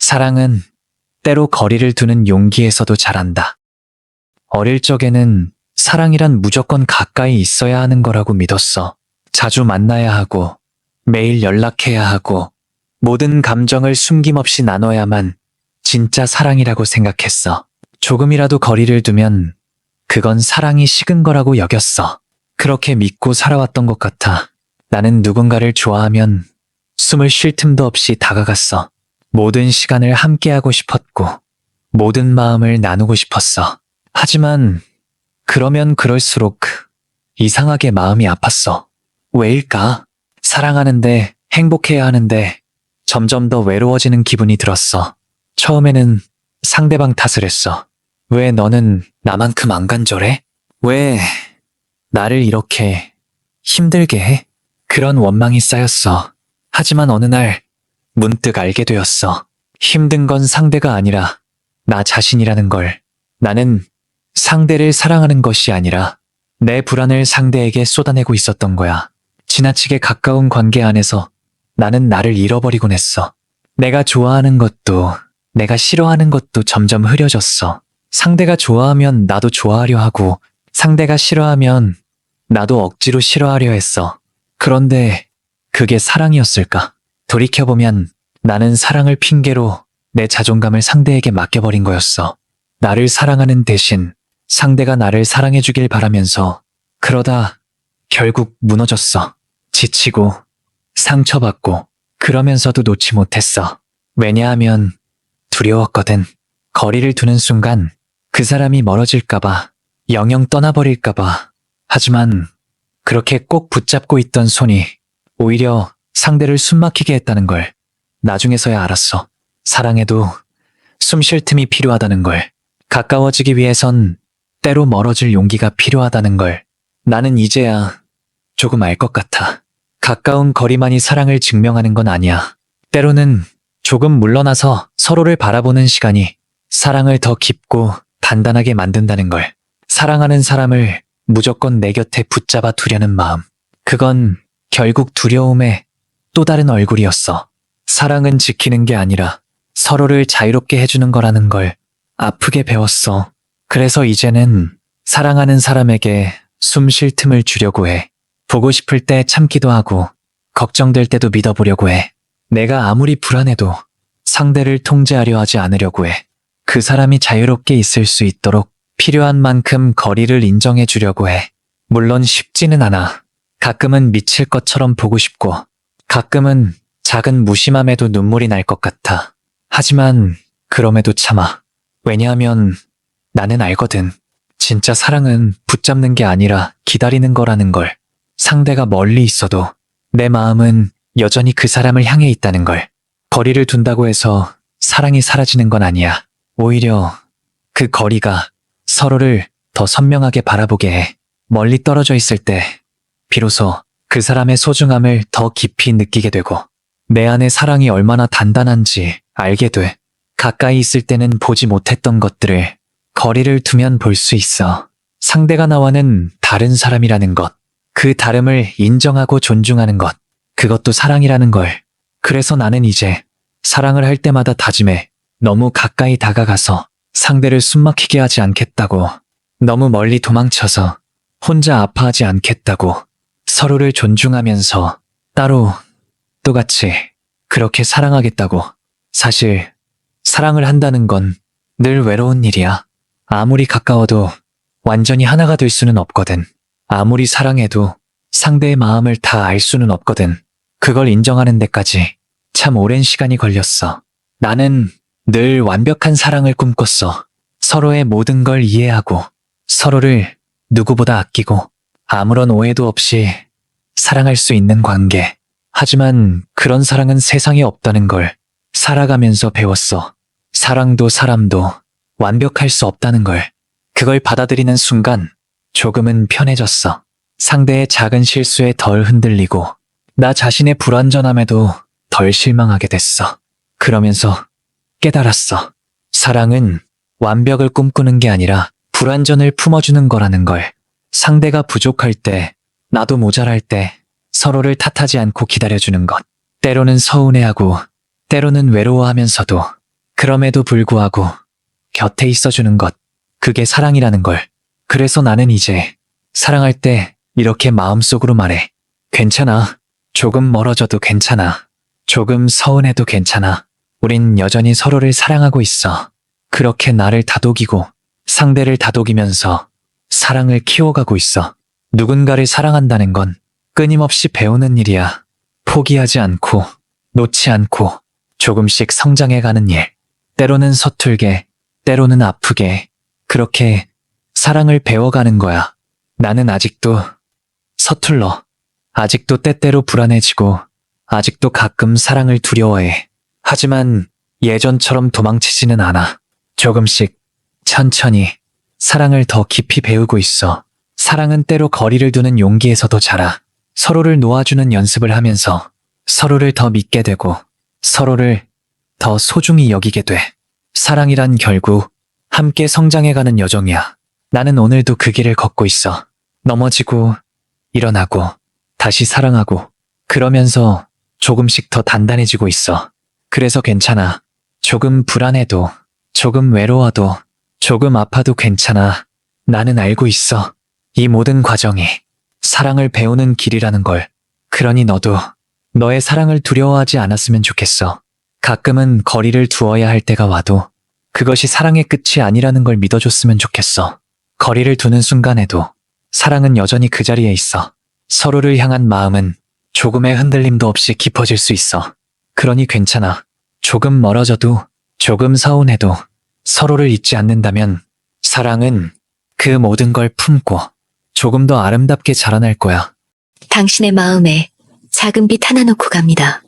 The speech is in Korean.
사랑은 때로 거리를 두는 용기에서도 자란다. 어릴 적에는 사랑이란 무조건 가까이 있어야 하는 거라고 믿었어. 자주 만나야 하고, 매일 연락해야 하고, 모든 감정을 숨김없이 나눠야만 진짜 사랑이라고 생각했어. 조금이라도 거리를 두면 그건 사랑이 식은 거라고 여겼어. 그렇게 믿고 살아왔던 것 같아. 나는 누군가를 좋아하면 숨을 쉴 틈도 없이 다가갔어. 모든 시간을 함께하고 싶었고, 모든 마음을 나누고 싶었어. 하지만 그러면 그럴수록 이상하게 마음이 아팠어. 왜일까? 사랑하는데, 행복해야 하는데 점점 더 외로워지는 기분이 들었어. 처음에는 상대방 탓을 했어. 왜 너는 나만큼 안 간절해? 왜 나를 이렇게 힘들게 해? 그런 원망이 쌓였어. 하지만 어느 날 문득 알게 되었어. 힘든 건 상대가 아니라 나 자신이라는 걸. 나는 상대를 사랑하는 것이 아니라 내 불안을 상대에게 쏟아내고 있었던 거야. 지나치게 가까운 관계 안에서 나는 나를 잃어버리곤 했어. 내가 좋아하는 것도 내가 싫어하는 것도 점점 흐려졌어. 상대가 좋아하면 나도 좋아하려 하고 상대가 싫어하면 나도 억지로 싫어하려 했어. 그런데 그게 사랑이었을까? 돌이켜보면 나는 사랑을 핑계로 내 자존감을 상대에게 맡겨버린 거였어. 나를 사랑하는 대신 상대가 나를 사랑해주길 바라면서 그러다 결국 무너졌어. 지치고 상처받고 그러면서도 놓지 못했어. 왜냐하면 두려웠거든. 거리를 두는 순간 그 사람이 멀어질까봐, 영영 떠나버릴까봐. 하지만 그렇게 꼭 붙잡고 있던 손이 오히려 상대를 숨막히게 했다는 걸 나중에서야 알았어. 사랑에도 숨 쉴 틈이 필요하다는 걸, 가까워지기 위해선 때로 멀어질 용기가 필요하다는 걸 나는 이제야 조금 알 것 같아. 가까운 거리만이 사랑을 증명하는 건 아니야. 때로는 조금 물러나서 서로를 바라보는 시간이 사랑을 더 깊고 단단하게 만든다는 걸. 사랑하는 사람을 무조건 내 곁에 붙잡아 두려는 마음. 그건 결국 두려움의 또 다른 얼굴이었어. 사랑은 지키는 게 아니라 서로를 자유롭게 해주는 거라는 걸 아프게 배웠어. 그래서 이제는 사랑하는 사람에게 숨 쉴 틈을 주려고 해. 보고 싶을 때 참기도 하고 걱정될 때도 믿어보려고 해. 내가 아무리 불안해도 상대를 통제하려 하지 않으려고 해. 그 사람이 자유롭게 있을 수 있도록 필요한 만큼 거리를 인정해 주려고 해. 물론 쉽지는 않아. 가끔은 미칠 것처럼 보고 싶고 가끔은 작은 무심함에도 눈물이 날 것 같아. 하지만 그럼에도 참아. 왜냐하면 나는 알거든. 진짜 사랑은 붙잡는 게 아니라 기다리는 거라는 걸. 상대가 멀리 있어도 내 마음은 여전히 그 사람을 향해 있다는 걸. 거리를 둔다고 해서 사랑이 사라지는 건 아니야. 오히려 그 거리가 서로를 더 선명하게 바라보게 해. 멀리 떨어져 있을 때 비로소 그 사람의 소중함을 더 깊이 느끼게 되고 내 안의 사랑이 얼마나 단단한지 알게 돼. 가까이 있을 때는 보지 못했던 것들을 거리를 두면 볼 수 있어. 상대가 나와는 다른 사람이라는 것, 그 다름을 인정하고 존중하는 것, 그것도 사랑이라는 걸. 그래서 나는 이제 사랑을 할 때마다 다짐해. 너무 가까이 다가가서 상대를 숨막히게 하지 않겠다고. 너무 멀리 도망쳐서 혼자 아파하지 않겠다고. 서로를 존중하면서 따로 똑같이 그렇게 사랑하겠다고. 사실 사랑을 한다는 건 늘 외로운 일이야. 아무리 가까워도 완전히 하나가 될 수는 없거든. 아무리 사랑해도 상대의 마음을 다 알 수는 없거든. 그걸 인정하는 데까지 참 오랜 시간이 걸렸어. 나는 늘 완벽한 사랑을 꿈꿨어. 서로의 모든 걸 이해하고 서로를 누구보다 아끼고 아무런 오해도 없이 사랑할 수 있는 관계. 하지만 그런 사랑은 세상에 없다는 걸 살아가면서 배웠어. 사랑도 사람도 완벽할 수 없다는 걸. 그걸 받아들이는 순간 조금은 편해졌어. 상대의 작은 실수에 덜 흔들리고 나 자신의 불완전함에도 덜 실망하게 됐어. 그러면서 깨달았어. 사랑은 완벽을 꿈꾸는 게 아니라 불완전을 품어주는 거라는 걸. 상대가 부족할 때, 나도 모자랄 때 서로를 탓하지 않고 기다려주는 것. 때로는 서운해하고 때로는 외로워하면서도 그럼에도 불구하고 곁에 있어주는 것, 그게 사랑이라는 걸. 그래서 나는 이제 사랑할 때 이렇게 마음속으로 말해. 괜찮아. 조금 멀어져도 괜찮아. 조금 서운해도 괜찮아. 우린 여전히 서로를 사랑하고 있어. 그렇게 나를 다독이고 상대를 다독이면서 사랑을 키워가고 있어. 누군가를 사랑한다는 건 끊임없이 배우는 일이야. 포기하지 않고, 놓지 않고, 조금씩 성장해가는 일. 때로는 서툴게, 때로는 아프게, 그렇게 사랑을 배워가는 거야. 나는 아직도 서툴러. 아직도 때때로 불안해지고, 아직도 가끔 사랑을 두려워해. 하지만 예전처럼 도망치지는 않아. 조금씩, 천천히, 사랑을 더 깊이 배우고 있어. 사랑은 때로 거리를 두는 용기에서도 자라. 서로를 놓아주는 연습을 하면서 서로를 더 믿게 되고 서로를 더 소중히 여기게 돼. 사랑이란 결국 함께 성장해가는 여정이야. 나는 오늘도 그 길을 걷고 있어. 넘어지고 일어나고 다시 사랑하고 그러면서 조금씩 더 단단해지고 있어. 그래서 괜찮아. 조금 불안해도 조금 외로워도 조금 아파도 괜찮아. 나는 알고 있어. 이 모든 과정이 사랑을 배우는 길이라는 걸. 그러니 너도 너의 사랑을 두려워하지 않았으면 좋겠어. 가끔은 거리를 두어야 할 때가 와도 그것이 사랑의 끝이 아니라는 걸 믿어줬으면 좋겠어. 거리를 두는 순간에도 사랑은 여전히 그 자리에 있어. 서로를 향한 마음은 조금의 흔들림도 없이 깊어질 수 있어. 그러니 괜찮아. 조금 멀어져도 조금 서운해도 서로를 잊지 않는다면 사랑은 그 모든 걸 품고 조금 더 아름답게 자라날 거야. 당신의 마음에 작은 빛 하나 놓고 갑니다.